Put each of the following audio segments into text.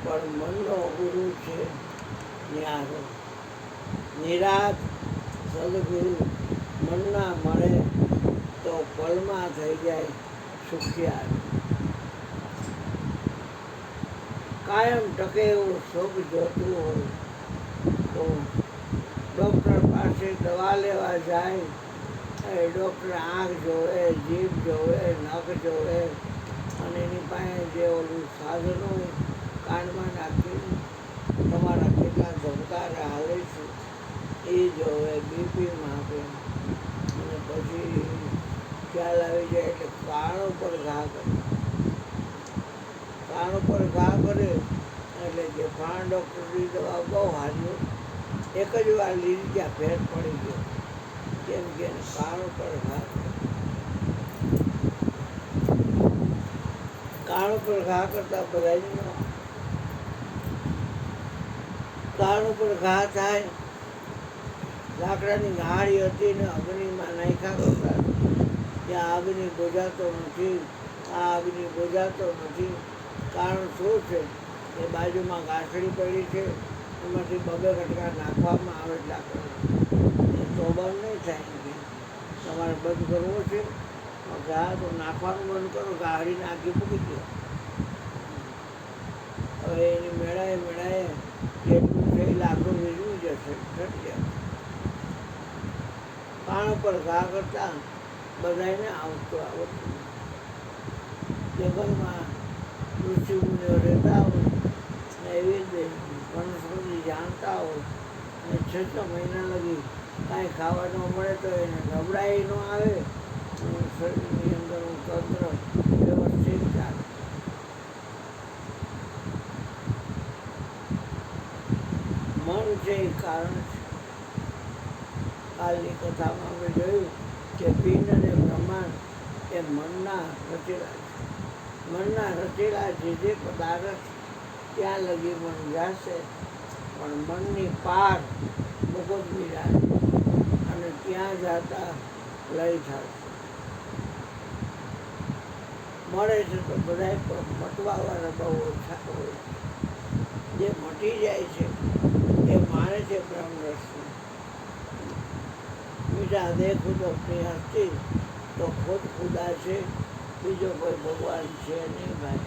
પણ મનનો ગુરુ છે ન્યારો. નિરાત સદગુરુ મનના મળે તો પલમાં થઈ જાય સુખિયાર. કાયમ ટકે એવું સુખ જોતું હોય તો ડૉક્ટર પાસે દવા લેવા જાય. ડૉક્ટર આંખ જોવે, જીભ જોવે, નખ જોવે અને એની પાસે જે ઓલું સાધન હોય કાનમાં નાખીને તમારા કેટલા ધબકારે હાલે છે એ જોવે, બીપી માપે અને પછી ખ્યાલ આવી જાય એટલે કાન ઉપર ઘા કરે. કાન ઉપર ઘા કરે એટલે જે 5 ડૉક્ટરની દવા બહુ હારી, એક જ વાર લીધી ત્યાં ફેર પડી ગયો. કેમ કે કાન ઉપર ઘા કરે. કાન ઉપર ઘા કરતા બધા કાન ઉપર ઘા થાય. લાકડાની ગાડી હતી ને અગ્નિમાં નાખ્યા કરતા ત્યાં અગ્નિ બોજાતો નથી, આ અગ્નિ બોજાતો નથી. કારણ શું છે? એ બાજુમાં ગાંસડી પડી છે, એમાંથી 2 કટકા નાખવામાં આવે લાકડાના. એ તો બંધ નહીં થાય કે તમારે બંધ કરવો છે ઘા તો નાખવાનું બંધ કરો, ગાડી નાખી મૂકી દો. હવે એની મેળાએ જેટલું છે એ લાકડું વીજવું જશે, ઘટી જશે. કાન ઉપર ઘા કરતા બધાને આવડતું. જંગલમાં ઋષિમુનિઓ રહેતા હોય ને એવી રીતે વનસ્પતિ જાણતા હોય અને 6 મહિના લગી કાંઈ ખાવા ન મળે તો એને નબળાઈ ન આવે અને શરીરની અંદરનું તંત્ર વ્યવસ્થિત ચાલે. મન છે એ કારણ છે. કાલની કથામાં આપણે જોયું કે પિંડ અને બ્રહ્માંડ એ મનના રચેલા છે. મનના રચેલા જે પદાર્થ ત્યાં લગી મન જશે, પણ મનની પાર મગજની જાય અને ત્યાં જતા લય થશે. મળે છે તો બધા મટવાવાળા બહુ ઓછા હોય. જે મટી જાય છે એ માને છે બ્રહ્મરસને. મીઠા દે ખુદ अपनी हस्ती તો ખુદ ખુદા છે, બીજો કોઈ ભગવાન છે નહીં ભાઈ.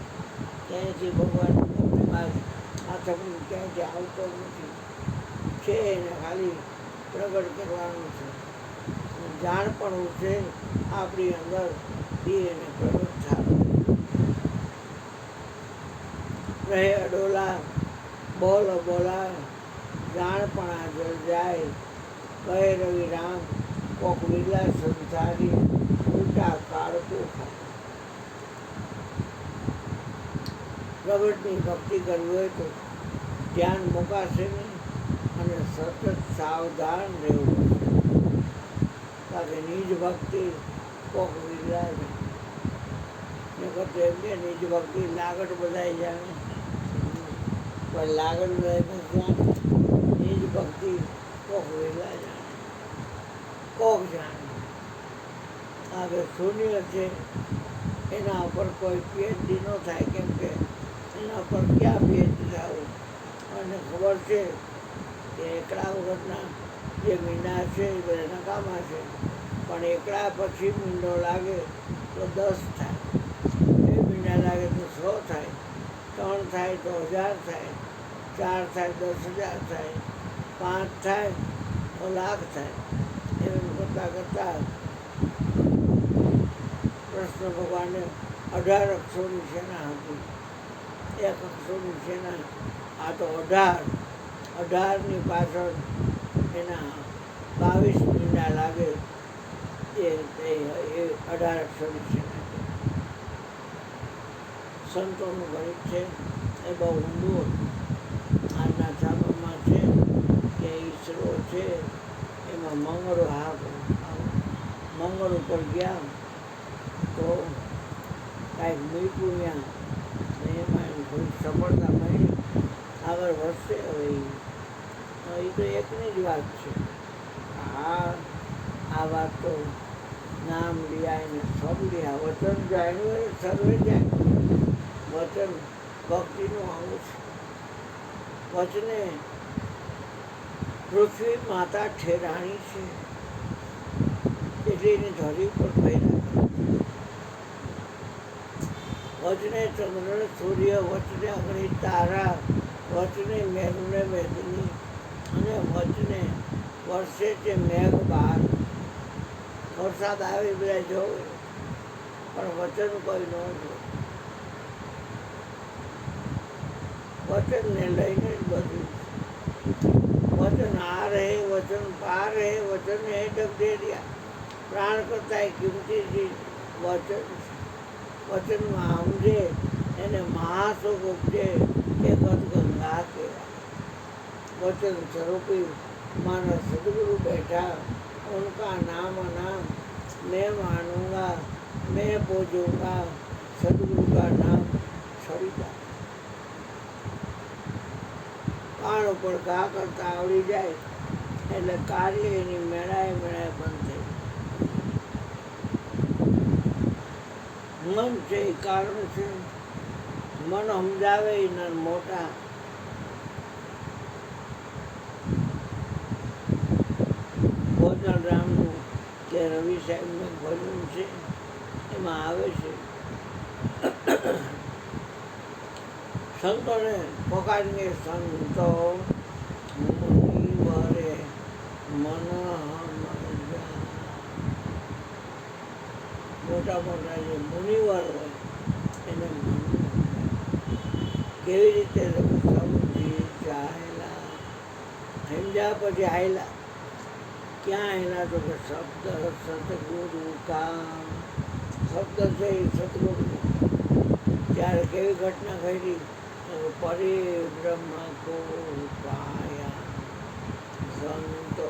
ક્યાંયથી ભગવાન આપણી પાસે હાથમાં ક્યાંયથી આવતો નથી. છે એને ખાલી પ્રગટ કરવાનું છે. જાણપણું છે આપણી અંદર એ એને પ્રગટ થાય. રહે અડોલા બોલ બોલા જાણપણા જલ જાય. કહે રવિ રામ કોક લીલા સંસારી ઉલટા કાળતું ખાય. પ્રગટની ભક્તિ કરવી હોય તો ધ્યાન મુકાશે નહીં અને સતત સાવધાન રહેવું પડશે. કારણ કે નિજ ભક્તિ કોક લીલા છે ને કરતો એમ કે નિજ ભક્તિ લાગટ બધાય જાણે, પણ લાગટ બધાય જાણે. નિજ ભક્તિ કોક લીલા જાણે, કોક જાણે. આગળ શૂન્ય છે એના ઉપર કોઈ PhD ન થાય. કેમ કે એના પર ક્યાં PhD થવું? અને ખબર છે કે એકડા વખતના જે મીંડા છે એ બધા નકામા છે, પણ એકડા પછી મીંડો લાગે તો 10 થાય, 2 મીંડા લાગે તો 100 થાય, 3 થાય તો 1000 થાય, 4 થાય 10,000 થાય, 5 થાય તો લાખ થાય. એમ કરતાં કૃષ્ણ ભગવાને 18 અક્ષરોની સેના હતી. 1 અક્ષરોની સેના, આ તો 18ની પાછળ એના 22 મીંડા લાગે. એ 18 અક્ષરોની સેના છે. સંતોનું ગણિત છે એ બહુ ઊંડું હતું. આજના છાપામાં છે કે ઈસરો છે એમાં મંગળ ઉપર ગયા તો કાંઈક મૂક્યું ત્યાં ને એમાં થોડી સફળતા મળી, આગળ વધશે. હવે એ તો એકની જ વાત છે. આ વાત તો નામ લિયા એને સબ લિયા. વચન જાણ્યું સર્વે જાય. વચન ભક્તિનું આવું છે. વચને પૃથ્વી માતા ઠેરાણી છે, એટલે એની ધરી પર પહેરા કરે. વચને ચંદ્ર સૂર્ય, વચને અગ્નિ તારા, વચને મેઘને મેદની, અને વચને વર્ષે છે મેઘ બાર. વરસાદ આવે બધા જોવે, પણ વચન કોઈ ન જોવે. વચનને લઈને જ બધું. વચન આ રહે, વચન પાર રહે, વચન હે ડગડેરિયા. પ્રાણ કરતા કિંમતી ચીજ વચન છે. વચનમાં સમજે એને મહાસુખ ઉપજે, એ ગંગા કહેવાય. वचन स्वरूपी माना सदगुरु बैठा, उनका नाम नाम मैं मानूंगा, मैं पूजूंगा, सदगुरु का नाम छड़ीदा. કાણ ઉપર ઘા કરતા આવડી જાય એટલે કાર્ય એની મેળાએ મેળાએ બંધ થઈ. મન છે એ કારણ છે. મન સમજાવે એના મોટા. રામનું કે રવિ સાહેબનું ભજન છે, એમાં આવે છે સંતોને પકાડીને સંતો મુનિવરે મન મોટા મોટા જે મુનિવર હોય એને મન કેવી રીતે સમજી ચાહેલા સમજ્યા પછી આવેલા. ક્યાં એના તો કે શબ્દ સતગુરુ કા શબ્દ છે એ સતગુરુ. ત્યારે કેવી ઘટના ઘટી, પરિબ્રહ્મ કો પાયા સંતો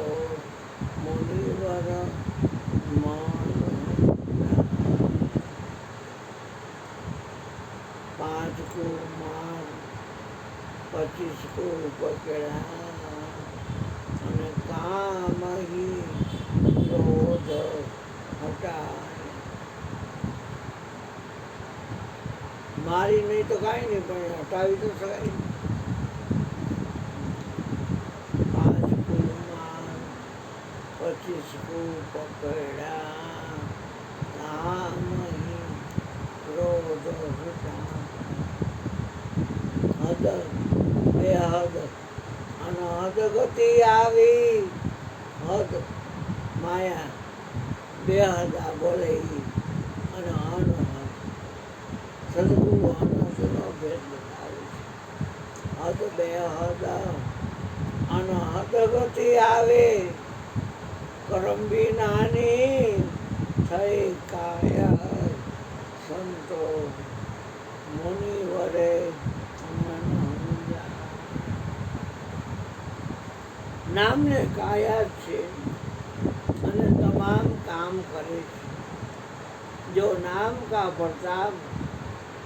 મુનિવર મન 5 को मार 25 को पकड़ा અને કામ ही क्रोध हटाए. મારી નહીં તો કાંઈ નહીં, પણ હટાવી તો શકાય. 5 को मार 25 को पकड़ा કામ ही क्रोध हटाए. હદ બેહદ અને હદ ગતિ આવી. હદ માયા બેહદ આ બોલે અને અનહદ સદગુરુ અનહદનો ભેદ બતાવે છે. હદ બેહદ અને હદ ગતિ આવે. કરંબી નાની થઈ કાયા સંતો મુનિવરે નામને કાયા છે અને તમામ કામ કરે છે. જો નામ કા प्रताप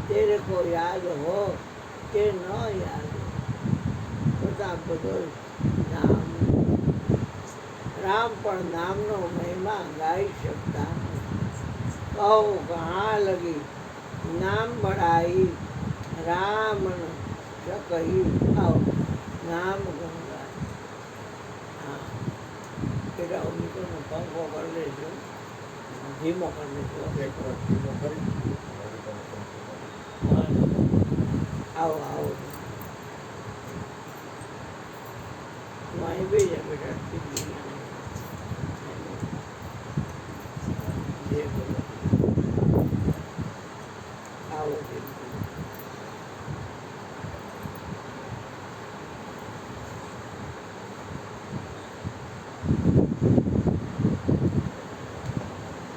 तेरे को याद हो કે ન યાદ हो, પ્રતાપ બધો નામ. રામ પણ નામનો મહિમા ગાઈ શકતા. કહો કहाँ लगी नाम बढ़ाई राम सकही आओ नाम गंगा. हाँ પેલા ઉમીકોનો પંખો કરી લેજો, ધીમો કરી લેજો. આવો આવો હું અહીં બે જા બેટા. જે કરો આવો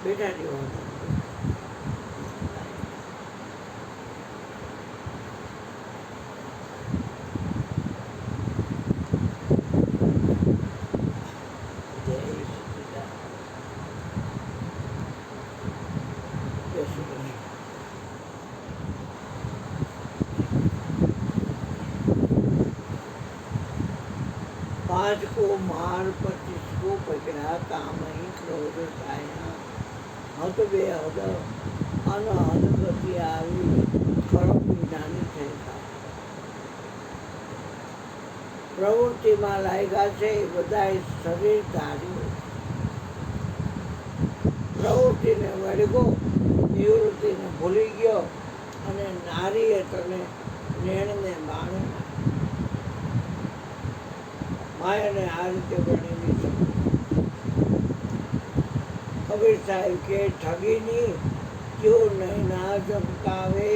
બેટા જેવો पाँच को मार 25 को पकड़ा काम ही क्रोध छाया. हद बेहद अनहद गति આવી. કરમ વિનાની થઈ. પ્રવૃત્તિમાં લાગ્યા છે એ બધા શરીર ધાર્યું. પ્રવૃત્તિને વળગો, નિવૃત્તિને ભૂલી ગયો અને નારીએ તને નેણને બાણે માયાને આ રીતે ગણેલી છે. કબીર સાહેબ કે ઠગીની ક્यों નહીં ના ચમકાવે,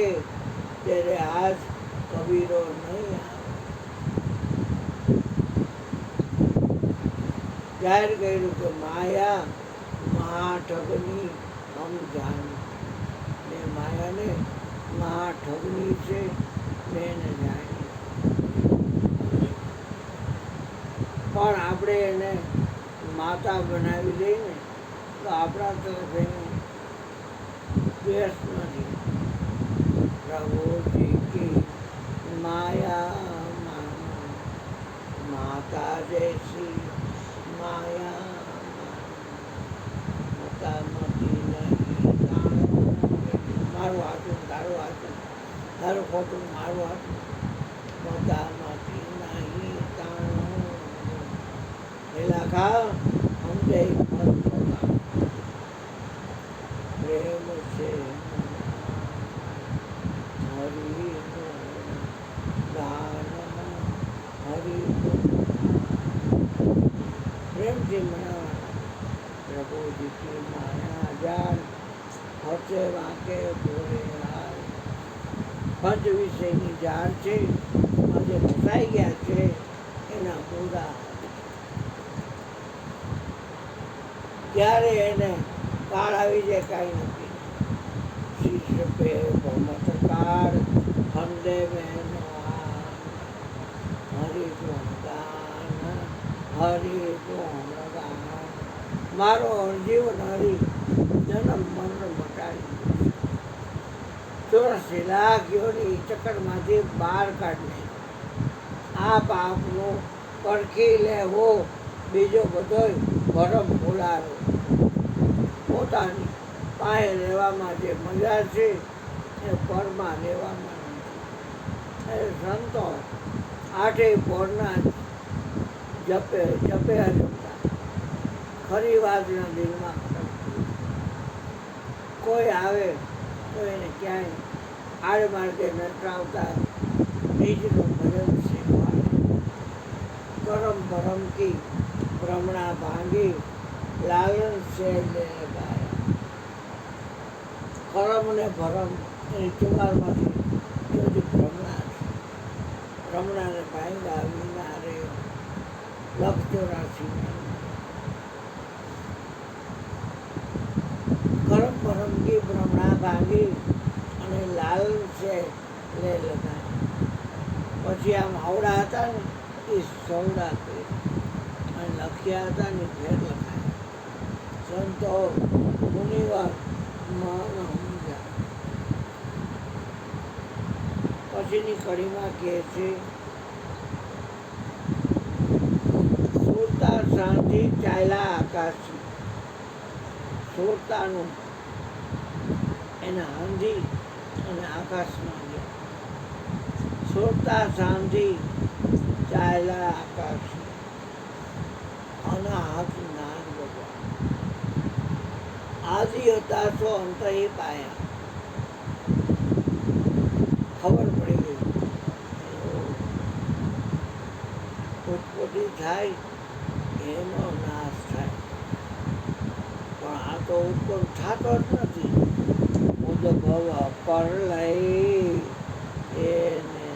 તેરે હાથ કબીરો નહીં આવે. જાહેર કર્યું કે માયા મહાઠગની હમ જાણી, ને માયાને મહાઠગની છે મેં જાણી. પણ આપણે એને માતા બનાવી દઈને તો આપણા તરફ એને દ્વેષ નથી. પ્રભુજી કી માયા માતા જૈસી માયા મતામતી નહીં. મારું હાથું તારું હાથું, તારું ખોટું મારું હાથું, મતામતી નહીં તાણું. પેલા ખા સમજે પ્રેમ છે હરિ દાન હરિ પ્રેમથી મનાવવાના. પ્રભુજી કી માયા જાન હસે વાંકે બોલે હાર. પંચ વિષયની ઝાડ છે આજે ફસાઈ ગયા છે એના પૂરા. ક્યારે એને કાળ આવી જાય કાંઈ નથી. શિષ્ય પે ભમત કાળ ખંડે મેં હરિ ગુણગાન હરિ ગુણગાન. મારો જીવન હરિ જન્મ મરણ મટાડી 84 લાખ યોની ચક્કરમાંથી બહાર કાઢી. આ પાપનો પરખી લેવો, બીજો બધો ભરમ ભૂલાવો. પોતાની પાસે લેવામાં જે મજા છે એ પરમાં લેવામાં નથી. એ સંતો આઠેય પોરના જપે જપતા ખરી વાતના દિલમાં ખટકતી. કોઈ આવે તો એને ક્યાંય આડ માર્ગે નટરાવતા બીજનું ભજન શીખવાડે. કરમ ભરમ કી ભ્રમણા ભાંગી લાલન સે લે ગાયા. કરમ ને ભરમ એની ચુમારમાંથી બધી ભ્રમણા છે. ભ્રમણાને ભાંગા વિના રે 184. કરમ ભરમ કી ભ્રમણા ભાંગી અને લાલન સે લે લગાયા. પછી આમ આવડા હતા ને એ સૌડા કરી અને લખ્યા હતા ને ઘેર લખાયા. સંતો મુનિવાર મન સમજા. પછીની કડીમાં કહે છે સુરતા શાંતિ ચાલ્યા આકાશી. સુરતાનું એના આંધી અને આકાશમાં ગયા. સુરતા શાંતિ ચાલ્યા આકાશી અનાહત નાગ ભગવાન. આદિ હતા તો અંત એ પાયા. ખબર પડી ગઈ ઉત્પત્તિ થાય એનો નાશ થાય, પણ આ તો ઉત્પન્ન થતો જ નથી. ઉદ્ભવ પરલય એને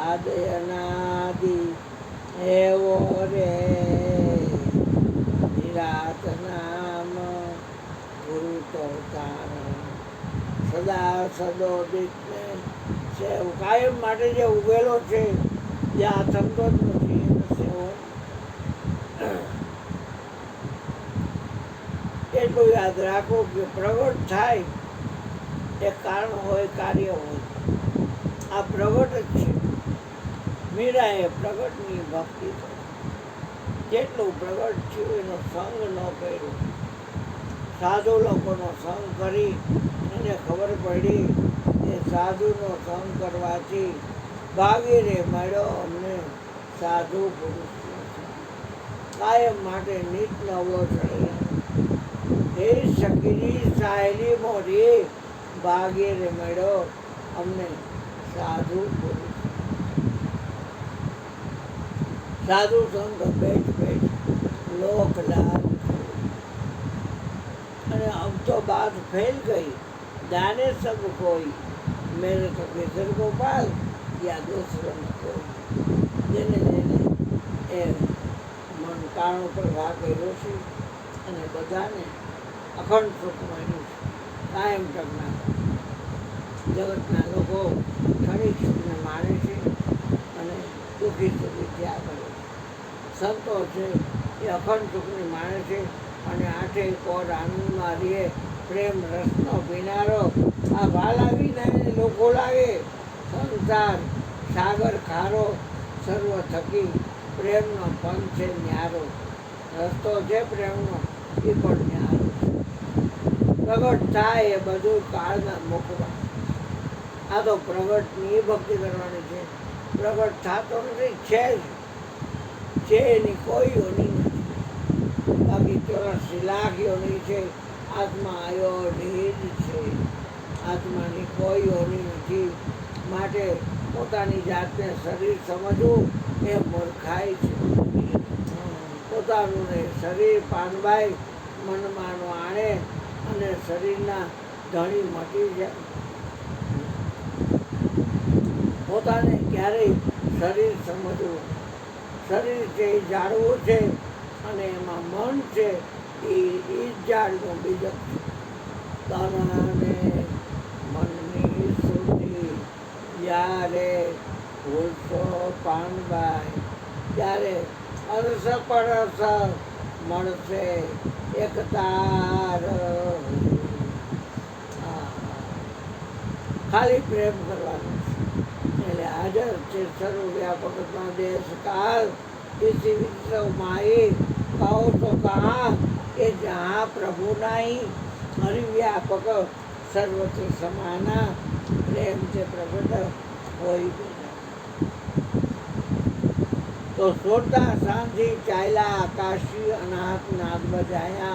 આદિ અનાદિ એવો રે નિરાત નામ ગુરુ તો તારણ. સદા સદોદિત ને સેવ કાયમ માટે જે ઉભેલો છે જ્યાં થમતો જ નથી એને સેવો. એટલું યાદ રાખો કે પ્રગટ થાય એ કારણ હોય કાર્ય હોય. આ પ્રગટ જ છે. મીરાએ પ્રગટની ભક્તિ કરી. જેટલું પ્રગટ થયું એનો સંગ ન કર્યો. સાધુ લોકોનો સંગ કરી એને ખબર પડી એ સાધુનો સંગ કરવાથી ભાગી રે મળ્યો અમને સાધુ પુરુષ કાયમ માટે નીત નવલો ચડે હે સખીની સાહેલી મોરી ભાગી રે મળ્યો અમને સાધુ પુરુષ સાધુ સંત બેઠ બેઠ લોક લાભ અને अब तो बात फैल गई जाने सब कोई मेरे तो केसर गोपाल या दूसरों कोई જેને જેને એ મન કાણ ઉપર ઘા કર્યો છે અને બધાને અખંડ સુખ મળ્યું છે કાયમ ટકના જગતના લોકો ક્ષણિક સુખને માણે છે અને દુઃખી સુખી થયા કરે છે સંતો છે એ અખંડ સુખને માણે છે અને આઠે કોર આનંદમાં રહીએ પ્રેમ રસનો પીનારો આ વાલા વિના લોકો લાગે સંસાર સાગર ખારો સર્વ થકી પ્રેમનો પંથ છે ન્યારો રસ્તો છે પ્રેમનો એ પણ ન્યારો પ્રગટ થાય એ બધું કાળના મુખમાં આ તો પ્રગટની ભક્તિ કરવાની છે પ્રગટ થતો નથી છે એની કોઈ યોની નથી બાકી 84 લાખ યોની છે આત્મા આયો ઢીર છે આત્માની કોઈ યોની નથી માટે પોતાની જાતને શરીર સમજવું એ મૂર્ખાઈ છે પોતાનું ને શરીર પાનબાઈ મનમાં આણે અને શરીરના ધણી મટી જાય પોતાને ક્યારેય શરીર સમજવું શરીર છે એ જાળવું છે અને એમાં મન છે એ જ જાળનું બીજક છે તનને મનની શુદ્ધિ જ્યારે ભૂલશો પાનબાઈ ત્યારે અરસ પરસ મળશે એક તાર ખાલી પ્રેમ કરવાનો છે એટલે હાજર છે સર્વ વ્યાપકમાં દેશ કાલ इसी विश्व माए कहो तो कहाँ कि जहाँ प्रभु नहीं हरिव्यापक सर्वत्र समाना प्रेम से प्रकट हो तो सोता सांझी चायला आकाशी अनाथ नाद बजाया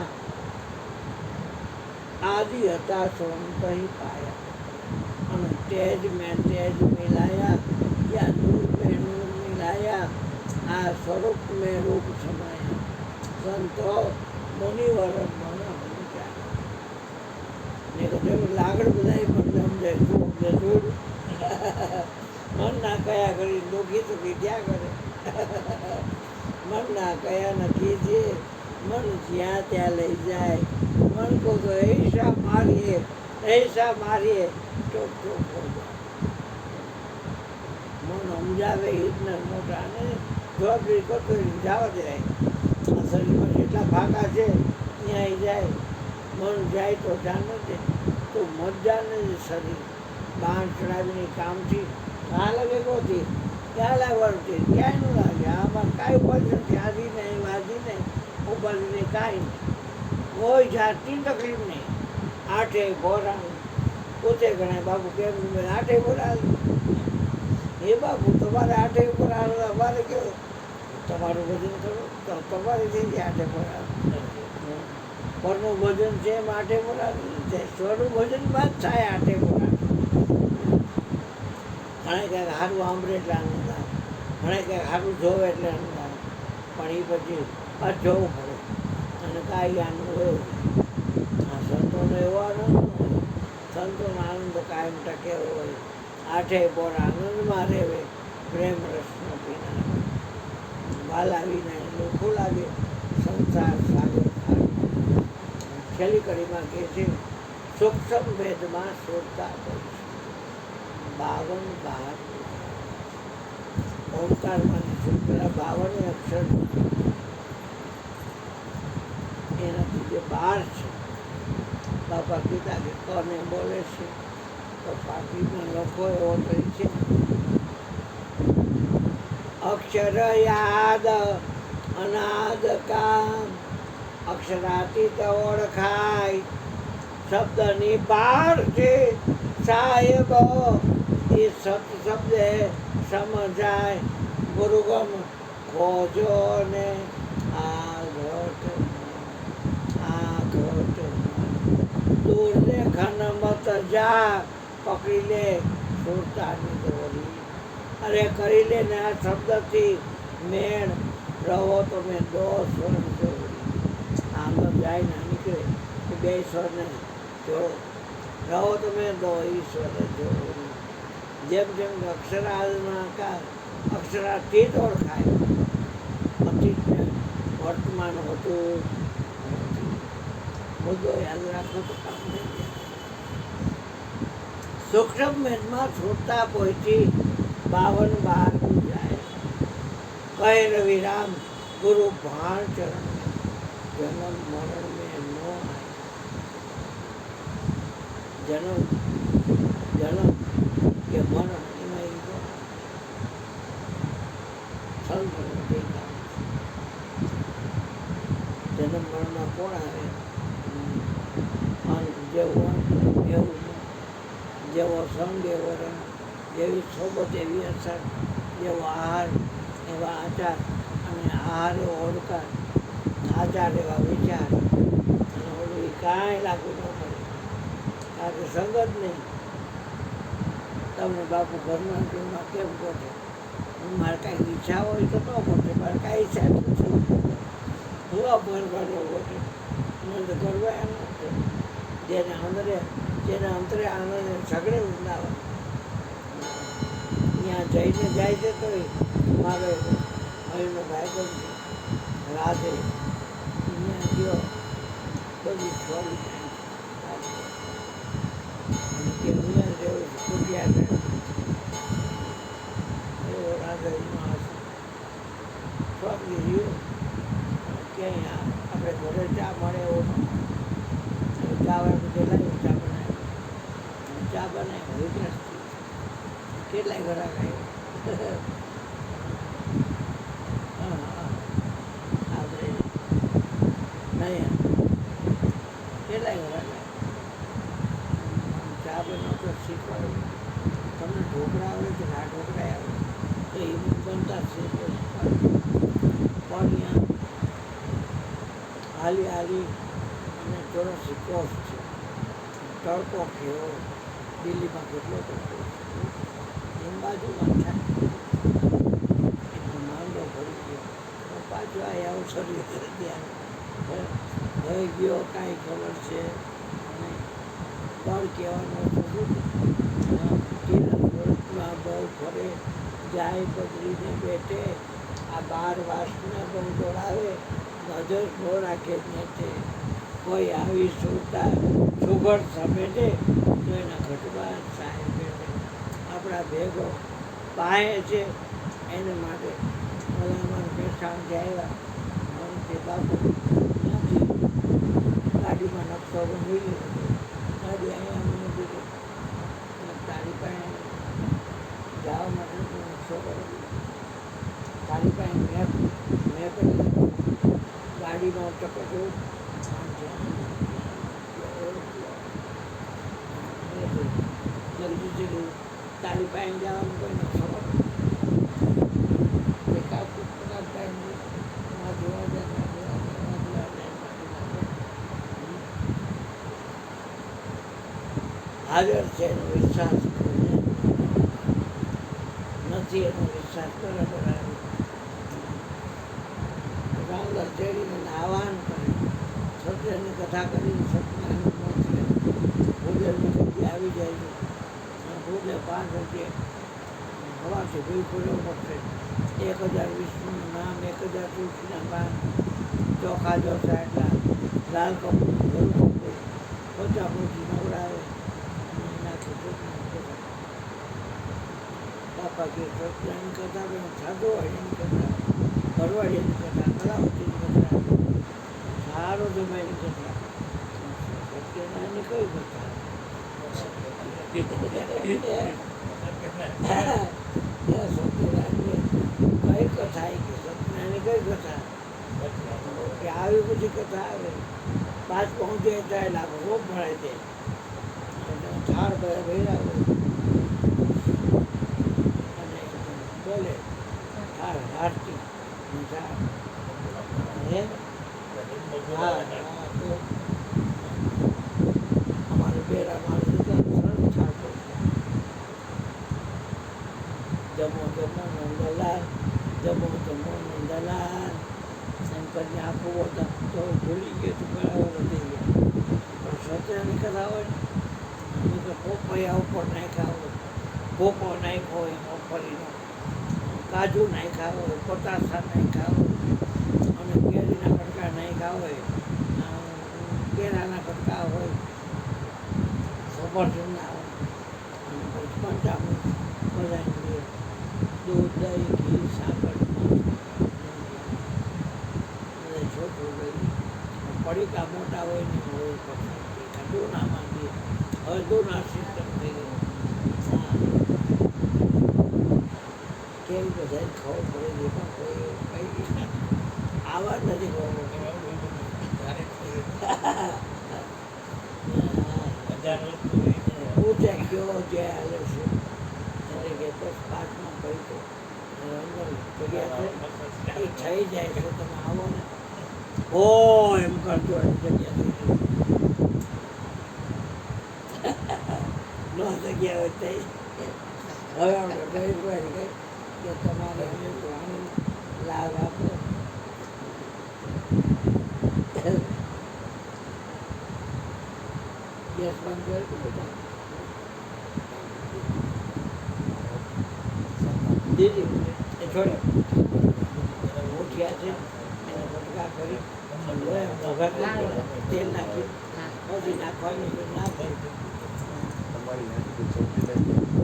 आदि हता स्वंत ही पाया અને તેજ में तेज मिलाया या नूर में नूर मिलाया આ સ્વરૂપ મેં રૂપ સમાયા સંતો મુનિવર મન સમજાય ને કદાચ લાગડ બધા પણ સમજાય શું સમજે જોયું મનના કયા કરી દુઃખી સુખી ત્યાં કરે મનના કયા ન કીજીએ મન જ્યાં ત્યાં લઈ જાય મન કો તો ऐसा मारिए ચોક ચોક હો જાય મન સમજાવે હિતને મોટા ને જવાબદારી કરતો જવા દે આ શરીરમાં જેટલા ભાગા છે ત્યાં જાય મન જાય તો જાણ નથી તો મજા નથી શરીર બાણ ચડાવીને કામથી આ લાગે કોથી ક્યાં લાગવાનું છે ક્યાંય ન લાગે આમાં કાંઈ ઉપાધિ નથી આધી નહીં વાધી નહીં ઉપાધિ નહીં કાંઈ નહીં કોઈ જાતની તકલીફ નહીં આઠે ભોરાનું પોતે ગણાય બાપુ કેમ આઠે ભોરા હે બાપુ તમારે આઠે ઉપર અમારે કેવું તમારું ભજન કરો તો તમારે થઈ જાય આઠે ભોરા પરનું ભજન છે એમ આઠે ભોરા સ્વનું ભજનમાં જ થાય આઠે ભોરા ઘણા ક્યાંક સારું સાંભળે એટલે આનંદ આવે ઘણા ક્યાંક સારું જોવે એટલે આનંદ આવે પણ એ પછી આ જોવું પડે અને કાંઈ આનંદ હોય આ સંતોનો એવો આનંદ હોય સંતોનો આનંદ કાયમ ટકે હોય આઠે બોર આનંદમાં રહેવે પ્રેમ રસનો પીના વાલા વિના લોકો લાગે સંસાર સાગર ખાર છેલ્લી કડીમાં કહે છે સૂક્ષ્મ ભેદમાં શોધતા પડી 52 બાર ઓમકારમાંની પેલા 52 અક્ષર એનાથી જે 12 છે બાપા કીધા કે કોને બોલે છે તો પાટીમાં લખો એવો કરી છે અક્ષર યાદ અનાદ કામ અક્ષરાતીત ઓળખાય શબ્દની બહાર છે साहेब ये सत शब्द है समझाए गुरुगम खोजो ने आघट दूर लेखन मत जा पकड़ी ले सुरतानी दोरी अरे करी ले ने आ शब्दथी मेण रहो तो मैं दो स्वर जोड़ी आम तो जाए ना निकले कि बे स्वर ने जोड़ो रहो तो मैं दो ईश्वर जोड़ी જેમ જેમ અક્ષરાલમાં અક્ષરાતીત ઓળખાય અતીતને વર્તમાન હોતું મુદ્દો યાદ રાખો તો કામ નહીં સૂક્ષ્મ મેદમાં છૂટતા પહોંચી 52 જાય કહે રવિરામ ગુરુ ભાણ ચરણ જન્મ મરણ में नो आए जन्म કે મરણ એમાં જન્મ મરણમાં કોણ આવે જેવું એવું જેવો સંગ એવો રંગ જેવી સોબત એવી અસર જેવો આહાર એવા આચાર અને આહાર એવો ઓળકાર આચાર એવા વિચાર અને ઓલું કાંઈ લાગુ ન પડે કારણ કે સંગત નહીં તમને બાપુ ઘરમાં ઘરમાં કેમ કહો છો મારે કાંઈ ઈચ્છા હોય તો ન પહોંચે મારે કાંઈ ઈચ્છા નથી હું ભરવાનો પહોંચે મને તો કરવા એમ નથી જેને અંતરે આનંદ સગડે વૃંદાવન ત્યાં જઈને જાય છે તો મારો મહિનો ભાઈ પણ રાધે અહીંયા ગયો બધી છોડી કે અહીંયા જેવું કુટિયા એવો રાધા સ્વામી રહ્યું ક્યાંય આપણે ઘરે ચા મળે એવો ચા કેટલાય ચા બનાવ્યો વિકાસથી કેટલાય ઘરા ખાય આપણે નહીં કેટલાય ઘરા ખાય ચા બનાવતો શીખવાડું તમને ઢોકળા આવે કે ના ઢોકળા આવે તો એ બનતા શીખો પણ હાલી અને ચોરસી કોષ છે તડકો કેવો દિલ્હીમાં કેટલો તડકો એમ બાજુમાં થાય માંડો ભરી ગયો પાછો આ અવસર ત્યાં થઈ ગયો કાંઈ ખબર છે બળ કહેવાનું હતું કિરણમાં બહુ ફરે જાય બદલીને બેઠે આ 12 વાસને બહુ દોડાવે નજર ન રાખે જ નથી કોઈ આવી સુરતા સુગડ સમેટે તો એના ઘટવા સાહેબ બેઠે આપણા ભેગો પાહે છે એને માટે ભલામણ બેઠાણથી આવ્યા મને તે બાપુ નથી ગાડીમાં નકશો મિલી ગાડી અહીંયા મને દીધું તારી પાસે જવા માટે નકશો કર્યો તારી પાસે મેપ ગાડીમાં ચકચું તારી પાસે જવાનું કોઈ નકશો હાજર છે એનો વિશ્વાસ નથી એનો વિશ્વાસ કરે રાંગર ચડીને આહવાન કરે સત્યની કથા કરીને સત્યનારાયણ પહોંચે ભોજનની ગતિ આવી જાય છે ભોજન 5 રૂપિયા હવાથી ભૂલ ખોલવો પડશે 1000 વિષ્ણુનું નામ 1000 તુલસીના પાન ચોખા જોતા એટલા લાલ કપૂર ગરુ કપૂર પચા પોચી નવડાવે બાપા કે સત્યની કથા પણ સાધુ વાળીની કથા ભરવાડીની કથા કલાવતીની કથા સારો જમાઈની કથા સત્યનારાયણની કઈ કથા સત્યનારાયણની કઈ કથા કે સત્યનારાયણની કઈ કથા કે આવી બધી કથા આવે 5 પહોંચે ત્યારે લાભ રોગ ભરાય છે થાળ બધા ભર્યા હોય અને બોલે થાળ હારતી હે હા હા તો અમારે બેરા મારે સરસ થાળ પડશે જમો જમો નંદલાલ જમો જમો નંદલાલ શંકરને આપવું હતા તો ભૂલી ગયો તું બરાબર વધી ગયા પણ સત્યની કથા હોય ને તો પોપૈયા ઉપર નાખ્યા હોય પોપો નાખ્યો હોય મગફળીનો કાજુ નાખ્યા હોય પતાસા નાખ્યા હોય અને કેરીના કટકા નાખ્યા હોય કેળાના કટકા હોય સફરજનના હોય અને પછી પંચામૃત બધાને દૂધ દહીં ઘી સાકર બધા છોકરું લઈ પડીકા મોટા હોય ને હોય પછી દોનામાં દે હવે દોના સિસ્ટમ થઈ ગયો હા કેવી બધાને ખબર પડે છે પણ કોઈ કઈ આવા જ નથી ખબર પૂછે કયો જે હાલે છે એટલે કે બસ પાઠમાં કહી દો અંદર જગ્યા છે એ થઈ જાય છે તમે આવો ને ઓ એમ કરજો એમ જગ્યા થઈ જાય ન જગ્યા હોય થઈ હવે આપણે કહી પડે કે તમારે અમુક વાણી લાભ આપો ગેસ બંધ કરી બધા દીદી એ છોડે ઉઠ્યા છે એને બટકા કરી તેલ નાખી પછી નાખવાની નાખી તમારી